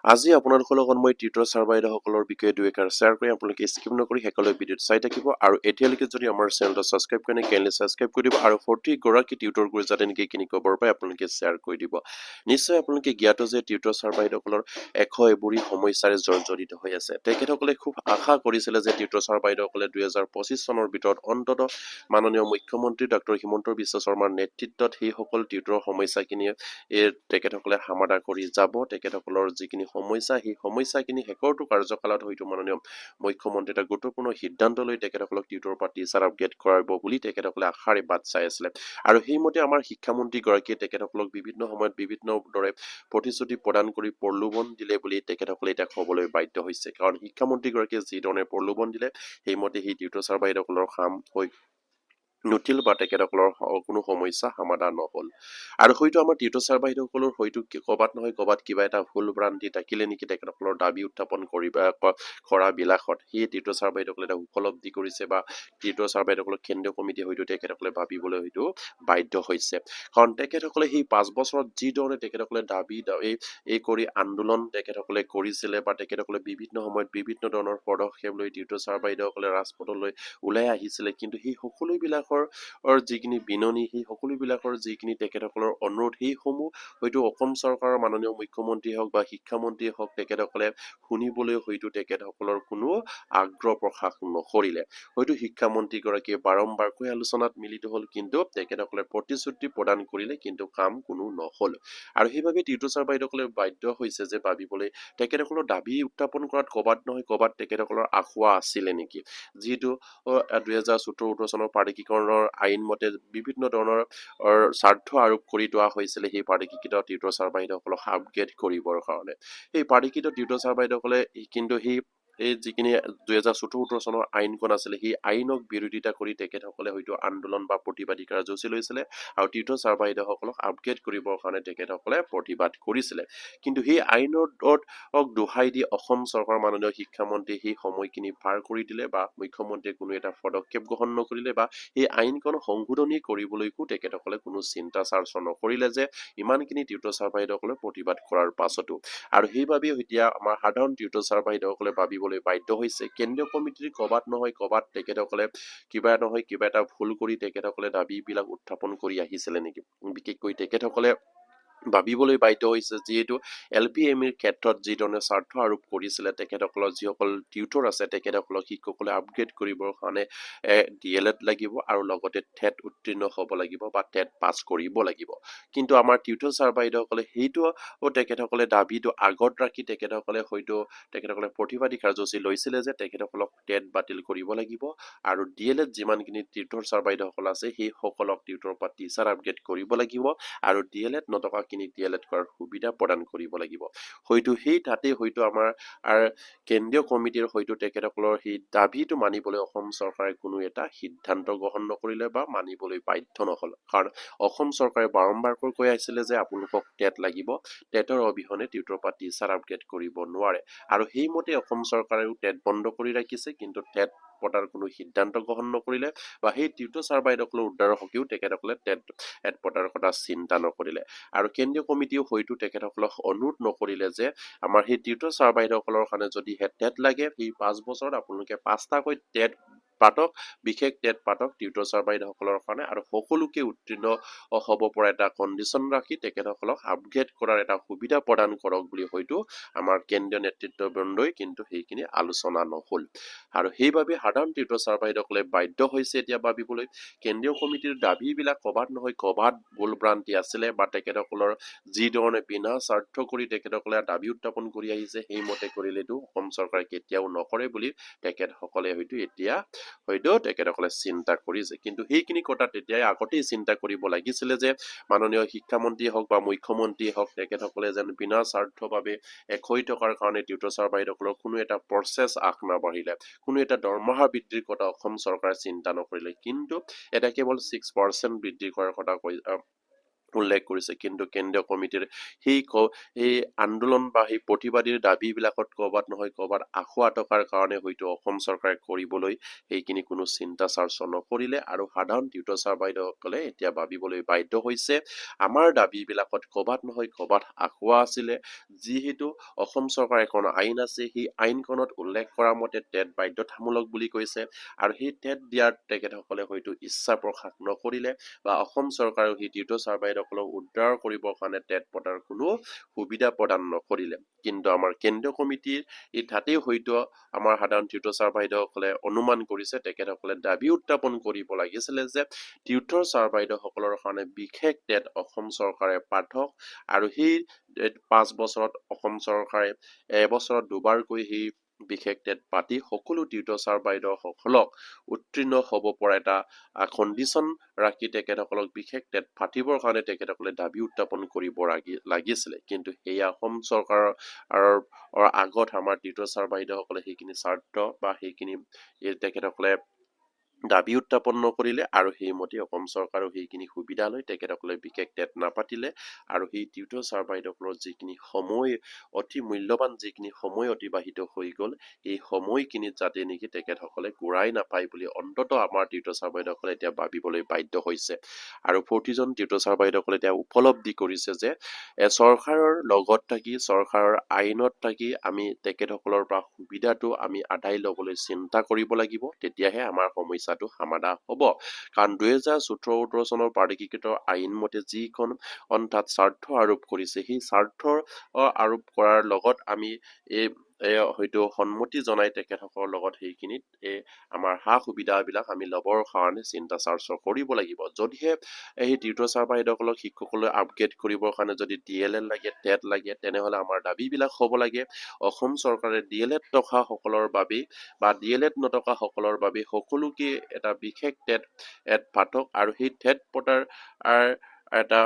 আজি আপোনালোকৰ লগত মই টিউটৰ ছাৰ বাইদেউসকলৰ বিষয়ে দুই এষাৰ শ্বেয়াৰ কৰি আপোনালোকে স্কিপ নকৰি শেষলৈ ভিডিঅ'টো চাই থাকিব আৰু এতিয়ালৈকে যদি আমাৰ চেনেলটো ছাবস্ক্ৰাইব কৰে কাইণ্ডলি ছাবস্ক্ৰাইব কৰি দিব আৰু প্ৰতিগৰাকী টিউটৰ গুৰু যাতে নেকি কিনি খবৰ পায় আপোনালোকে শ্বেয়াৰ কৰি দিব। নিশ্চয় আপোনালোকে জ্ঞাত যে টিউটৰ ছাৰ বাইদেউসকলৰ এশ এবুৰি সমস্যাৰে জৰ্জৰিত হৈ আছে। তেখেতসকলে খুব আশা কৰিছিলে যে টিউটৰ ছাৰ বাইদেউসকলে 2025 চনৰ ভিতৰত অন্ততঃ মাননীয় মুখ্যমন্ত্ৰী ডক্টৰ হিমন্ত বিশ্ব শৰ্মাৰ নেতৃত্বত সেইসকল টিউটৰৰ সমস্যাখিনি তেখেতসকলে সমাধান কৰি যাব। তেখেতসকলৰ যিখিনি সমস্যা সেই সমস্যাখিনি শেষৰটো কাৰ্যকালত হয়তো মাননীয় মুখ্যমন্ত্ৰী এটা গুৰুত্বপূৰ্ণ সিদ্ধান্ত লৈ তেখেতসকলক টিউটৰ পৰা টিচাৰ আপগ্ৰেড কৰাব বুলি তেখেতসকলে আশাৰে বাট চাই আছিলে। আৰু সেইমতে আমাৰ শিক্ষামন্ত্ৰীগৰাকীয়ে তেখেতসকলক বিভিন্ন সময়ত বিভিন্ন দৰে প্ৰতিশ্ৰুতি প্ৰদান কৰি প্ৰলোভন দিলে বুলি তেখেতসকলে এতিয়া ক'বলৈ বাধ্য হৈছে। কাৰণ শিক্ষামন্ত্ৰীগৰাকীয়ে যি ধৰণে প্ৰলোভন দিলে সেইমতে সেই টিউটৰ ছাৰ বাইদেউসকলৰ কাম হৈ নুঠিল বা তেখেতসকলৰ কোনো সমস্যা সমাধান নহল। আৰু হয়তো আমাৰ টিউটৰ ছাৰ বাইদেউসকলৰ হয়তো ক'বাত নহয় ক'বাত কিবা এটা ভুল ভ্ৰান্তি থাকিলে নেকি তেখেতসকলৰ দাবী উত্থাপন কৰা বিলাসত সেই টিউটৰ ছাৰ বাইদেউসকলে এটা উপলব্ধি কৰিছে বা টিউটৰ ছাৰ বাইদেউসকলৰ কেন্দ্ৰীয় কমিটি হয়তো তেখেতসকলে ভাবিবলৈ হয়তো বাধ্য হৈছে। কাৰণ তেখেতসকলে সেই 5 বছৰত যি ধৰণে তেখেতসকলে দাবী এই কৰি আন্দোলন তেখেতসকলে কৰিছিলে বা তেখেতসকলে বিভিন্ন সময়ত বিভিন্ন ধৰণৰ পদক্ষেপ লৈ টিউটৰ ছাৰ বাইদেউসকলে ৰাজপথলৈ ওলাই আহিছিলে, কিন্তু সেই সকলোবিলাকৰ যিখিনি বিননি সেই সকলোবিলাকৰ যিখিনি তেখেতসকলৰ অনুৰোধ সেইসমূহ হয়তো অসম চৰকাৰৰ মাননীয় মুখ্যমন্ত্ৰী হওক বা শিক্ষামন্ত্ৰীয়ে হওক তেখেতসকলে শুনিবলৈ হয়তো তেখেতসকলৰ কোনো আগ্ৰহ প্ৰকাশ নকৰিলে। হয়তো শিক্ষামন্ত্ৰীগৰাকীয়ে বাৰম্বাৰকৈ আলোচনাত মিলিত হল, কিন্তু তেখেতসকলে প্ৰতিশ্ৰুতি প্ৰদান কৰিলে কিন্তু কাম কোনো নহল। আৰু সেইবাবে টিউটৰ ছাৰ বাইদেউসকলে বাধ্য হৈছে যে ভাবিবলৈ তেখেতসকলৰ দাবী উত্থাপন কৰাত ক'বাত নহয় ক'বাত তেখেতসকলৰ আখুৱা আছিলে নেকি। যিহেতু 2017-18 চনৰ প্ৰাদেশিকৰণৰ আইন মতে বিভিন্ন ধৰণৰ স্বাৰ্থ আৰোপ কৰি লোৱা হৈছিলে সেই প্ৰাদেশিকৃত টিউটৰ ছাৰ বাইদেউসকলক আপগ্ৰেড কৰিবৰ কাৰণে। সেই প্ৰাদেশিকৃত টিউটৰ ছাৰ বাইদেউসকলে কিন্তু এই যিখিনি 2017-18 চনৰ আইনখন আছিলে সেই আইনক বিৰোধিতা কৰি তেখেতসকলে হয়তো আন্দোলন বা প্ৰতিবাদী কাৰ্যসূচী লৈছিলে আৰু টিউটৰ ছাৰ বাইদেউসকলক আপগ্ৰেড কৰিবৰ কাৰণে তেখেতসকলে প্ৰতিবাদ কৰিছিলে। কিন্তু সেই আইনৰ দোহাই দি অসম চৰকাৰৰ মাননীয় শিক্ষামন্ত্ৰী সেই সময়খিনি পাৰ কৰি দিলে বা মুখ্যমন্ত্ৰীয়ে কোনো এটা পদক্ষেপ গ্ৰহণ নকৰিলে বা এই আইনখন সংশোধনী কৰিবলৈকো তেখেতসকলে কোনো চিন্তা চৰ্চা নকৰিলে যে ইমানখিনি টিউটৰ ছাৰ বাইদেউসকলে প্ৰতিবাদ কৰাৰ পাছতো। আৰু সেইবাবে এতিয়া আমাৰ সাধাৰণ টিউটৰ ছাৰ বাইদেউসকলে ভাবিবলৈ বাধ্য হৈছে কেন্দ্ৰীয় কমিটিৰ ক'বাত নহয় ক'বাত তেখেতসকলে কিবা নহয় কিবা এটা ভুল কৰি তেখেতসকলে দাবীবিলাক উত্থাপন কৰি আহিছিলে নেকি। বিশেষকৈ তেখেতসকলে ভাবিবলৈ বাধ্য হৈছে যিহেতু LPMEৰ ক্ষেত্ৰত যি ধৰণে স্বাৰ্থ আৰোপ কৰিছিলে তেখেতসকলৰ যিসকল টিউটৰ আছে তেখেতসকলক শিক্ষকসকলে আপগ্ৰেড কৰিবৰ কাৰণে DLED লাগিব আৰু লগতে টেট উত্তীৰ্ণ হ'ব লাগিব বা টেট পাছ কৰিব লাগিব। কিন্তু আমাৰ টিউটৰ ছাৰ বাইদেউসকলে সেইটো তেখেতসকলে দাবীটো আগত ৰাখি তেখেতসকলে প্ৰতিবাদী কাৰ্যসূচী লৈছিলে যে তেখেতসকলক টেট বাতিল কৰিব লাগিব আৰু DLED যিমানখিনি টিউটৰ ছাৰ বাইদেউসকল আছে সেই সকলক টিউটৰ পৰা টিচাৰ আপগ্ৰেড কৰিব লাগিব আৰু DLED নথকাখিনি DLED কৰাৰ সুবিধা প্ৰদান কৰিব লাগিব। হয়তো সেই তাতে হয়তো আমাৰ কেন্দ্ৰীয় কমিটিৰ হয়তো তেখেতসকলৰ সেই দাবীটো মানিবলৈ অসম চৰকাৰে কোনো এটা সিদ্ধান্ত গ্ৰহণ নকৰিলে বা মানিবলৈ বাধ্য নহল। কাৰণ অসম চৰকাৰে বাৰম্বাৰকৈ কৈ আহিছিলে যে আপোনালোকক টেট লাগিব, টেটৰ অবিহনে টিউটৰ পৰা টিচাৰ আপগ্ৰেড কৰিব নোৱাৰে। আৰু সেইমতে অসম চৰকাৰেও টেট বন্ধ কৰি ৰাখিছে, কিন্তু টেট পতাৰ কোনো সিদ্ধান্ত গ্ৰহণ নকৰিলে বা সেই টিউটৰ ছাৰ বাইদেউসকলৰ উদ্ধাৰৰ হকেও তেখেতসকলে টেট পতাৰ কথা চিন্তা নকৰিলে। আৰু কেন্দ্ৰীয় কমিটিও হয়তো তেখেতসকলক অনুৰোধ নকৰিলে যে আমাৰ সেই টিউটৰ ছাৰ বাইদেউসকলৰ কাৰণে যদিহে টেট লাগে সেই 5 বছৰত আপোনালোকে 5টাকৈ টেট পাতক, বিশেষ টেট পাতক টিউটৰ ছাৰ বাইদেউসকলৰ কাৰণে আৰু সকলোকে উত্তীৰ্ণ হ'ব পৰা এটা কণ্ডিশ্যন ৰাখি তেখেতসকলক আপগ্ৰেড কৰাৰ এটা সুবিধা প্ৰদান কৰক বুলি হয়তো আমাৰ কেন্দ্ৰীয় নেতৃত্ববৃন্দই কিন্তু সেইখিনি আলোচনা নহল। আৰু সেইবাবে সাধাৰণ টিউটৰ ছাৰ বাইদেউসকলে বাধ্য হৈছে এতিয়া ভাবিবলৈ কেন্দ্ৰীয় কমিটিৰ দাবীবিলাক ক'বাত নহয় ক'বাত ভুল ভ্ৰান্তি আছিলে বা তেখেতসকলৰ যি ধৰণে বিনা স্বাৰ্থ কৰি তেখেতসকলে দাবী উত্থাপন কৰি আহিছে সেইমতে কৰিলেতো অসম চৰকাৰে কেতিয়াও নকৰে বুলি তেখেতসকলে হয়তো তেখেতসকলে চিন্তা কৰিছে। কিন্তু সেইখিনি কথা তেতিয়াই আগতেই চিন্তা কৰিব লাগিছিলে যে মাননীয় শিক্ষামন্ত্ৰীয়ে হওক বা মুখ্যমন্ত্ৰীয়ে হওক তেখেতসকলে যেন বিনা স্বাৰ্থভাৱে হৈ থকাৰ কাৰণে টিউটৰ ছাৰ বাইদেউসকলৰ কোনো এটা প্ৰচেছ আগ নাবাঢ়িলে, কোনো এটা দৰমহা বৃদ্ধিৰ কথা অসম চৰকাৰে চিন্তা নকৰিলে, কিন্তু এটা কেৱল 6% বৃদ্ধি কৰাৰ কথা উল্লেখ কৰিছে কিন্তু কেন্দ্ৰীয় কমিটিৰ সেই আন্দোলন বা সেই প্ৰতিবাদীৰ দাবীবিলাকত ক'ৰবাত নহয় ক'ৰবাত আঁসোৱা টকাৰ কাৰণে হয়তো অসম চৰকাৰে কৰিবলৈ সেইখিনি কোনো চিন্তা চৰ্চা নকৰিলে আৰু সাধাৰণ টিউটৰ ছাৰ বাইদেউসকলে এতিয়া ভাবিবলৈ বাধ্য হৈছে আমাৰ দাবীবিলাকত ক'ৰবাত নহয় ক'ৰবাত আঁসোৱা আছিলে যিহেতু অসম চৰকাৰৰ এখন আইন আছে সেই আইনখনত উল্লেখ কৰা মতে টেট বাধ্যতামূলক বুলি কৈছে আৰু সেই টেট দিয়াৰ তেখেতসকলে হয়তো ইচ্ছা প্ৰকাশ নকৰিলে বা অসম চৰকাৰেও সেই টিউটৰ ছাৰ বাইদেউসকলক উদ্ধাৰ কৰিবৰ কাৰণে টেট পতাৰ কোনো সুবিধা প্ৰদান নকৰিলে কিন্তু আমাৰ কেন্দ্ৰীয় কমিটিৰ এই তাতেই হয়তো আমাৰ সাধাৰণ টিউটৰ ছাৰ বাইদেউসকলে অনুমান কৰিছে তেখেতসকলে দাবী উত্থাপন কৰিব লাগিছিলে যে টিউটৰ ছাৰ বাইদেউসকলৰ কাৰণে বিশেষ টেট অসম চৰকাৰে পাঠক আৰু সেই 5 বছৰত অসম চৰকাৰে এবছৰত দুবাৰকৈ সেই বিশেষ টেট পাতি সকলো টিউটৰ ছাৰ বাইদেউসকলক উত্তীৰ্ণ হ'ব পৰা এটা কণ্ডিশ্যন ৰাখি তেখেতসকলক বিশেষ টেট পাতিবৰ কাৰণে তেখেতসকলে দাবী উত্থাপন কৰিব লাগিছিলে কিন্তু সেয়া অসম চৰকাৰৰ আগত আমাৰ টিউটৰ ছাৰ বাইদেউসকলে সেইখিনি স্বাৰ্থ বা সেইখিনি তেখেতসকলে দাবী উত্থাপন নকৰিলে আৰু সেইমতে অসম চৰকাৰেও সেইখিনি সুবিধা লৈ তেখেতসকলে বিশেষ টেট নাপাতিলে আৰু সেই টিউটৰ ছাৰ বাইদেউসকলৰ যিখিনি সময় অতি মূল্যৱান যিখিনি সময় অতিবাহিত হৈ গ'ল এই সময়খিনিত যাতে নেকি তেখেতসকলে ঘূৰাই নাপায় বুলি অন্ততঃ আমাৰ টিউটৰ ছাৰ বাইদেউসকলে এতিয়া ভাবিবলৈ বাধ্য হৈছে আৰু প্ৰতিজন টিউটৰ ছাৰ বাইদেউসকলে এতিয়া উপলব্ধি কৰিছে যে চৰকাৰৰ লগত থাকি চৰকাৰৰ আইনত থাকি আমি তেখেতসকলৰ পৰা সুবিধাটো আমি আদায় ল'বলৈ চিন্তা কৰিব লাগিব তেতিয়াহে আমাৰ সমস্যাটো সমাধান হ'ব কাৰণ 2014 চনৰ প্ৰাদেশিকৃত আইন মতে যিখন তাত স্বাৰ্থ আৰোপ কৰিছে সেই স্বাৰ্থৰ আৰোপ কৰাৰ লগত আমি হয়তো সন্মতি জনাই তেখেতসকলৰ লগত সেইখিনিত আমাৰ সা সুবিধাবিলাক আমি ল'বৰ কাৰণে চিন্তা চৰ্চা কৰিব লাগিব যদিহে এই টিউটৰ ছাৰ বাইদেউসকলক শিক্ষকলৈ আপগ্ৰেড কৰিবৰ কাৰণে যদি DLL লাগে টেট লাগে তেনেহ'লে আমাৰ দাবীবিলাক হ'ব লাগে অসম চৰকাৰে DLL থকা সকলৰ বাবে বা DLL নথকা সকলৰ বাবে সকলোকে এটা বিশেষ টেট পাঠক আৰু সেই টেট পতাৰ এটা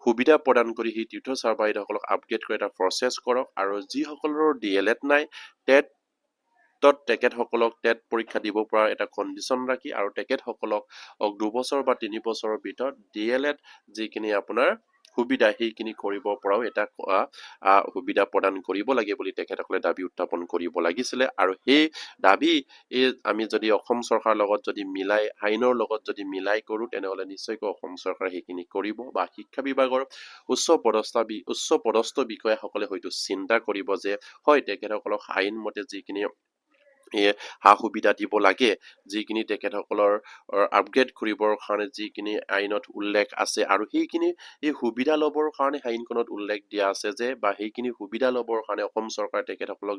সুবিধা প্ৰদান কৰি সেই টিউটৰ ছাৰ বাইদেউসকলক আপগ্ৰেড কৰি এটা প্ৰচেছ কৰক আৰু যিসকলৰ DLL নাই টেট তেখেতসকলক টেট পৰীক্ষা দিব পৰা এটা কণ্ডিশ্যন ৰাখি আৰু তেখেতসকলক 2 বছৰ বা 3 বছৰৰ ভিতৰত DLL যিখিনি আপোনাৰ সুবিধা সেইখিনি কৰিব পৰাও এটা সুবিধা প্ৰদান কৰিব লাগে বুলি তেখেতসকলে দাবী উত্থাপন কৰিব লাগিছিলে আৰু সেই দাবী আমি যদি অসম চৰকাৰৰ লগত যদি মিলাই আইনৰ লগত যদি মিলাই কৰোঁ তেনেহ'লে নিশ্চয়কৈ অসম চৰকাৰে সেইখিনি কৰিব বা শিক্ষা বিভাগৰ উচ্চ পদস্থ বিষয়াসকলে হয়তো চিন্তা কৰিব যে হয় তেখেতসকলক আইন মতে যিখিনি সা সুবিধা দিব লাগে যিখিনি তেখেতসকলৰ আপগ্ৰেড কৰিবৰ কাৰণে যিখিনি আইনত উল্লেখ আছে আৰু সেইখিনি এই সুবিধা ল'বৰ কাৰণে আইনখনত উল্লেখ দিয়া আছে যে বা সেইখিনি সুবিধা ল'বৰ কাৰণে অসম চৰকাৰে তেখেতসকলক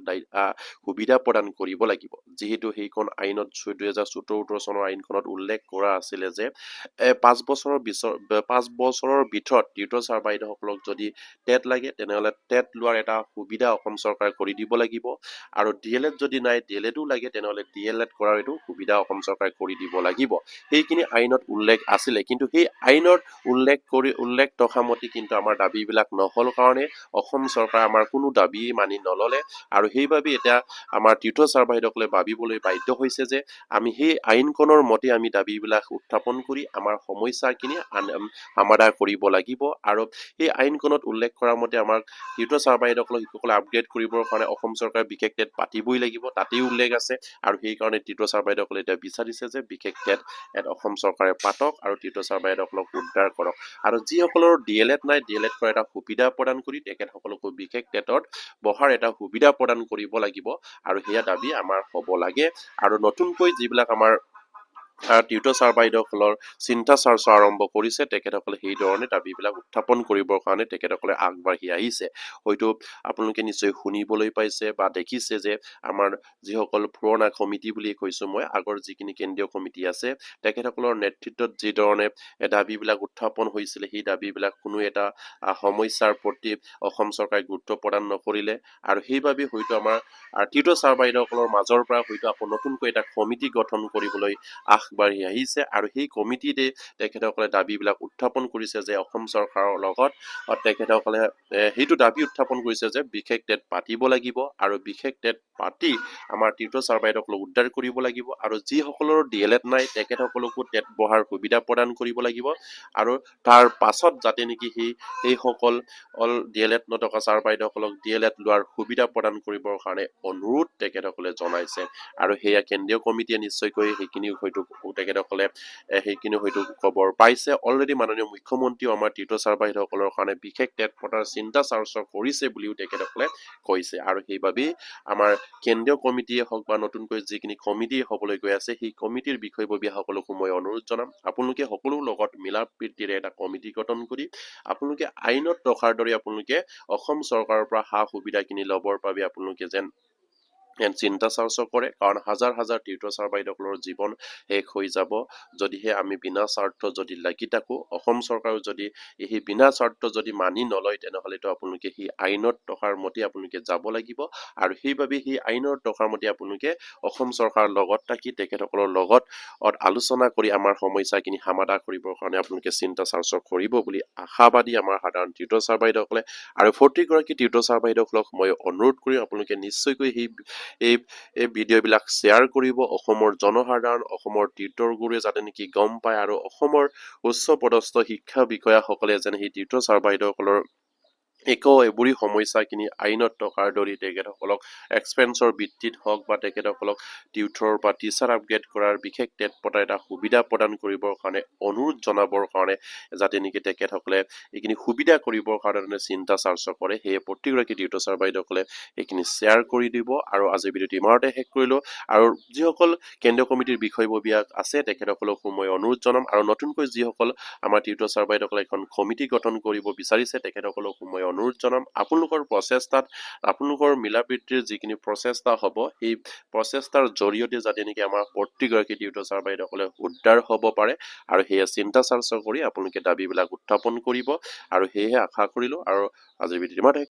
সুবিধা প্ৰদান কৰিব লাগিব যিহেতু সেইখন আইনত 2014 চনৰ আইনখনত উল্লেখ কৰা আছিলে যে 5 বছৰৰ ভিতৰত টিউটৰ ছাৰ বাইদেউসকলক যদি টেট লাগে তেনেহ'লে টেট লোৱাৰ এটা সুবিধা অসম চৰকাৰে কৰি দিব লাগিব আৰু DLL যদি নাই DLL লাগে তেনেহ'লে DLL কৰাৰ এইটো সুবিধা অসম চৰকাৰে কৰি দিব লাগিব সেইখিনি আইনত উল্লেখ আছিলে কিন্তু সেই আইনত উল্লেখ থকা মতে কিন্তু আমাৰ দাবীবিলাক নহল কাৰণে অসম চৰকাৰে আমাৰ কোনো দাবী মানি নললে আৰু সেইবাবে এতিয়া আমাৰ টিউটৰ ছাৰ বাইদেউসকলে ভাবিবলৈ বাধ্য হৈছে যে আমি সেই আইনখনৰ মতে আমি দাবীবিলাক উত্থাপন কৰি আমাৰ সমস্যাখিনি সমাধান কৰিব লাগিব আৰু সেই আইনখনত উল্লেখ কৰা মতে আমাৰ টিউটৰ ছাৰ বাইদেউসকলক শিক্ষকসকলে আপগ্ৰেড কৰিবৰ কাৰণে অসম চৰকাৰে বিশেষ টেট পাতিবই লাগিব তাতেই উল্লেখ আছে আৰু সেইকাৰণে টিউটৰ ছাৰ বাইদেউসকলে এতিয়া বিচাৰিছে যে বিশেষ টেট অসম চৰকাৰে পাতক আৰু টিউটৰ ছাৰ বাইদেউসকলক উদ্ধাৰ কৰক আৰু যিসকলৰ DLL নাই DLL কৰা এটা সুবিধা প্ৰদান কৰি তেখেতসকলকো বিশেষ টেটত বহাৰ এটা সুবিধা প্ৰদান কৰিব লাগিব আৰু সেয়া দাবী আমাৰ হ'ব লাগে আৰু নতুনকৈ যিবিলাক আমাৰ টিউটৰ ছাৰ বাইদেউসকলৰ চিন্তা চৰ্চা আৰম্ভ কৰিছে তেখেতসকলে সেই ধৰণে দাবীবিলাক উত্থাপন কৰিবৰ কাৰণে তেখেতসকলে আগবাঢ়ি আহিছে হয়তো আপোনালোকে নিশ্চয় শুনিবলৈ পাইছে বা দেখিছে যে আমাৰ যিসকল পুৰণা কমিটি বুলি কৈছো মই আগৰ যিখিনি কেন্দ্ৰীয় কমিটি আছে তেখেতসকলৰ নেতৃত্বত যি ধৰণে দাবীবিলাক উত্থাপন হৈছিলে সেই দাবীবিলাক কোনো এটা সমস্যাৰ প্ৰতি অসম চৰকাৰে গুৰুত্ব প্ৰদান নকৰিলে আৰু সেইবাবে হয়তো আমাৰ টিউটৰ ছাৰ বাইদেউসকলৰ মাজৰ পৰা হয়তো আকৌ নতুনকৈ এটা কমিটি গঠন কৰিবলৈ আশ আগবাঢ়ি আহিছে আৰু সেই কমিটিতে তেখেতসকলে দাবীবিলাক উত্থাপন কৰিছে যে অসম চৰকাৰৰ লগত তেখেতসকলে সেইটো দাবী উত্থাপন কৰিছে যে বিশেষ টেট পাতিব লাগিব আৰু বিশেষ টেট পাতি আমাৰ টিউটৰ ছাৰ বাইদেউসকলক উদ্ধাৰ কৰিব লাগিব আৰু যিসকলৰ DLED নাই তেখেতসকলকো টেট বহাৰ সুবিধা প্ৰদান কৰিব লাগিব আৰু তাৰ পাছত যাতে নেকি সেইসকল DLED নথকা ছাৰ বাইদেউসকলক DLED লোৱাৰ সুবিধা প্ৰদান কৰিবৰ কাৰণে অনুৰোধ তেখেতসকলে জনাইছে আৰু সেয়া কেন্দ্ৰীয় কমিটিয়ে নিশ্চয়কৈ সেইখিনি হয়তো তেখেতসকলে সেইখিনি হয়তো খবৰ পাইছে অলৰেডি মাননীয় মুখ্যমন্ত্ৰীও আমাৰ টিউটৰ ছাৰ বাইদেউসকলৰ কাৰণে বিশেষ টেট পতাৰ চিন্তা চৰ্চা কৰিছে বুলিও তেখেতসকলে কৈছে আৰু সেইবাবেই আমাৰ কেন্দ্ৰীয় কমিটিয়ে হওক বা নতুনকৈ যিখিনি কমিটি হ'বলৈ গৈ আছে সেই কমিটিৰ বিষয়ববীয়াসকলকো মই অনুৰোধ জনাম আপোনালোকে সকলো লগত মিলা প্ৰীতিৰে এটা কমিটি গঠন কৰি আপোনালোকে আইনত ৰখাৰ দৰে আপোনালোকে অসম চৰকাৰৰ পৰা সা সুবিধাখিনি ল'বৰ বাবে আপোনালোকে যেন চিন্তা চৰ্চা কৰে কাৰণ হাজাৰ হাজাৰ টিউটৰ ছাৰ বাইদেউসকলৰ জীৱন শেষ হৈ যাব যদিহে আমি বিনা স্বাৰ্থ যদি লাগি থাকো অসম চৰকাৰেও যদি সেই বিনা স্বাৰ্থ যদি মানি নলয় তেনেহ'লেতো আপোনালোকে সেই আইনত ৰখাৰ মতে আপোনালোকে যাব লাগিব আৰু সেইবাবে সেই আইনৰ ৰখাৰ মতে আপোনালোকে অসম চৰকাৰৰ লগত থাকি তেখেতসকলৰ লগত আলোচনা কৰি আমাৰ সমস্যাখিনি সমাধান কৰিবৰ কাৰণে আপোনালোকে চিন্তা চৰ্চা কৰিব বুলি আশাবাদী আমাৰ সাধাৰণ টিউটৰ ছাৰ বাইদেউসকলে আৰু 40 গৰাকী টিউটৰ ছাৰ বাইদেউসকলক মই অনুৰোধ কৰিম আপোনালোকে নিশ্চয়কৈ এই ভিডিঅ'বিলাক শ্বেয়াৰ কৰিব অসমৰ জনসাধাৰণ অসমৰ টিউটৰবোৰে যাতে নেকি গম পায় আৰু অসমৰ উচ্চ পদস্থ শিক্ষা বিষয়াসকলে যেন সেই টিউটৰ ছাৰ বাইদেউসকলৰ এইবোৰী সমস্যাখিনি আইনত থকাৰ দৰে তেখেতসকলক এক্সপেন্সৰ ভিত্তিত হওক বা তেখেতসকলক টিউটৰ বা টিচাৰ আপগ্ৰেড কৰাৰ বিশেষ টেট পতাৰ এটা সুবিধা প্ৰদান কৰিবৰ কাৰণে অনুৰোধ জনাবৰ কাৰণে যাতে নেকি তেখেতসকলে এইখিনি সুবিধা কৰিবৰ কাৰণে চিন্তা চৰ্চা কৰে সেয়ে প্ৰতিগৰাকী টিউটৰ ছাৰ বাইদেউসকলে এইখিনি শ্বেয়াৰ কৰি দিব আৰু আজিৰ ভিডিঅ'টো ইমানতে শেষ কৰিলো আৰু যিসকল কেন্দ্ৰীয় কমিটিৰ বিষয়ববীয়া আছে তেখেতসকলকো মই অনুৰোধ জনাম আৰু নতুনকৈ যিসকল আমাৰ টিউটৰ ছাৰ বাইদেউসকলে এখন কমিটি গঠন কৰিব বিচাৰিছে তেখেতসকলকো মই অনুৰোধ জনাম আপোনালোকৰ প্ৰচেষ্টাত আপোনালোকৰ মিলাপ্ৰীতিৰ যিখিনি প্ৰচেষ্টা হ'ব সেই প্ৰচেষ্টাৰ জৰিয়তে যাতে নেকি আমাৰ প্ৰতিগৰাকী টিউটৰ ছাৰ বাইদেউসকলে উদ্ধাৰ হ'ব পাৰে আৰু সেয়ে চিন্তা চৰ্চা কৰি আপোনালোকে দাবীবিলাক উত্থাপন কৰিব আৰু সেয়েহে আশা কৰিলো আৰু আজিৰ ভিডিঅ'টো